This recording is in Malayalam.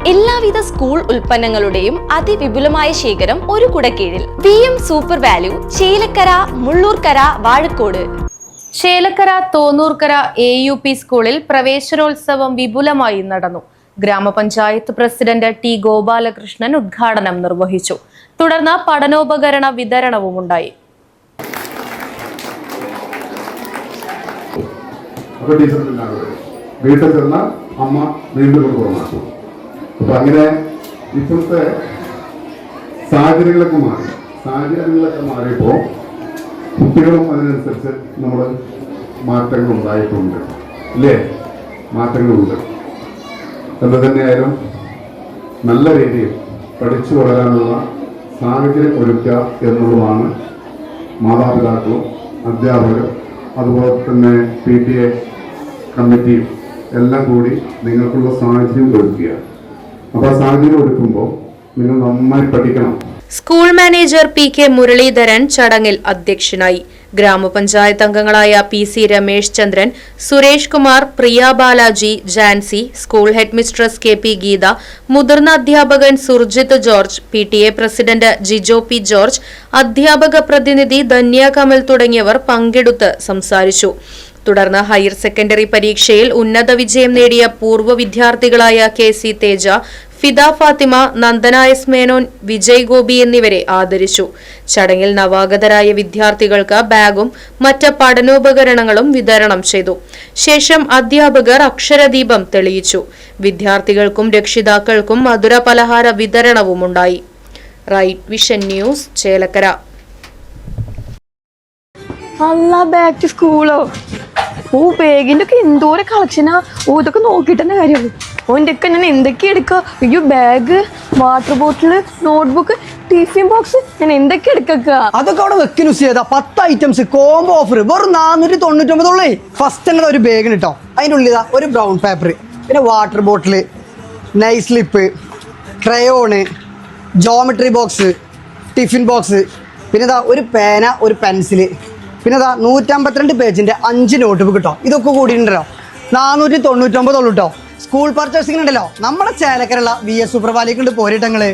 എല്ലാവിധ സ്കൂൾ ഉൽപ്പന്നങ്ങളുടെയും അതിവിപുലമായ ശേഖരം ഒരു കുടക്കീഴിൽ. VM super value, Chelakkara, Mullurkara, Vazhakkode. Chelakkara Thonnurkara AUP സ്കൂളിൽ പ്രവേശനോത്സവം വിപുലമായി നടന്നു. ഗ്രാമപഞ്ചായത്ത് പ്രസിഡന്റ് T ഗോപാലകൃഷ്ണൻ ഉദ്ഘാടനം നിർവഹിച്ചു. തുടർന്ന് പഠനോപകരണ വിതരണവും ഉണ്ടായി. വീട്ടിൽ ചെന്ന അമ്മ വീണ്ടും പുറമാക്കും. അപ്പൊ അങ്ങനെ ഇപ്പോഴത്തെ സാഹചര്യങ്ങളൊക്കെ മാറിയപ്പോ കുട്ടികളും അതിനനുസരിച്ച് നമ്മൾ മാറ്റങ്ങൾ ഉണ്ടായിട്ടുണ്ട് അല്ലേ? മാറ്റങ്ങളുണ്ട്. എന്ത് തന്നെയായാലും നല്ല രീതിയിൽ പഠിച്ചു വളരാനുള്ള സാഹചര്യം ഒരുക്കുക എന്നുള്ളതാണ് മാതാപിതാക്കളും അധ്യാപകരും അതുപോലെ തന്നെ PTA കമ്മിറ്റിയും എല്ലാം കൂടി നിങ്ങൾക്കുള്ള സാഹചര്യം ഒരുക്കുക. അപ്പോൾ ആ സാഹചര്യം ഒരുക്കുമ്പോൾ നിങ്ങൾ നന്നായി പഠിക്കണം. സ്കൂൾ മാനേജർ PK മുരളീധരൻ ചടങ്ങിൽ അധ്യക്ഷനായി. ഗ്രാമപഞ്ചായത്ത് അംഗങ്ങളായ PC Ramesh Chandran, Suresh Kumar, Priya Balaji, Jancy, school headmistress KP Geetha, മുതിർന്ന അധ്യാപകൻ Surjith George, PTA president Jijo P George, അധ്യാപക പ്രതിനിധി ധന്യ കമൽ തുടങ്ങിയവർ പങ്കെടുത്ത് സംസാരിച്ചു. തുടർന്ന് ഹയർ സെക്കൻഡറി പരീക്ഷയിൽ ഉന്നത വിജയം നേടിയ പൂർവ്വ വിദ്യാർത്ഥികളായ KC തേജ, ഫിദ ഫാത്തിമ, നന്ദന S മേനോൻ, വിജയ് ഗോപി എന്നിവരെ ആദരിച്ചു. ചടങ്ങിൽ നവാഗതരായ വിദ്യാർത്ഥികൾക്ക് ബാഗും മറ്റ് പഠനോപകരണങ്ങളും വിതരണം ചെയ്തു. ശേഷം അധ്യാപകർ അക്ഷരദീപം തെളിയിച്ചു. വിദ്യാർത്ഥികൾക്കും രക്ഷിതാക്കൾക്കും മധുര പലഹാര വിതരണവുമുണ്ടായി. Right Vision News, Chelakkara. Back to സ്കൂളോ? ബാഗിന്റെ ഒക്കെ എന്തോരം കളക്ഷനാ! ഇതൊക്കെ നോക്കിയിട്ട് തന്നെ കാര്യമുള്ളൂ. ഓൻ്റെ ഒക്കെ ഞാൻ എന്തൊക്കെ എടുക്കുക? അയ്യോ, bag, water bottle, notebook, tiffin box, ഞാൻ എന്തൊക്കെ എടുക്കുക? അതൊക്കെ അവിടെ വെക്കുന്നു ചെയ്താ 10 ഐറ്റംസ് കോംബോ ഓഫർ വെറും 499. ഫസ്റ്റ് തന്നെ ഒരു ബാഗിന് കേട്ടോ. അതിൻ്റെ ഉള്ളിൽ ഒരു ബ്രൗൺ പേപ്പർ, പിന്നെ water bottle, nice slip, crayon, geometry box, tiffin box, പിന്നെ ഒരു പേന, ഒരു പെൻസില്, പിന്നെ 152 പേജിന്റെ 5 നോട്ട് ബുക്ക് കേട്ടോ. ഇതൊക്കെ കൂടിയിട്ടുണ്ടല്ലോ 499 ഉള്ളൂ കേട്ടോ. സ്കൂൾ പർച്ചേസിംഗ് ഉണ്ടല്ലോ നമ്മുടെ ചേലക്കരയുള്ള VS സൂപ്പർ വാലിക്ക് പോരിട്ടങ്ങള്.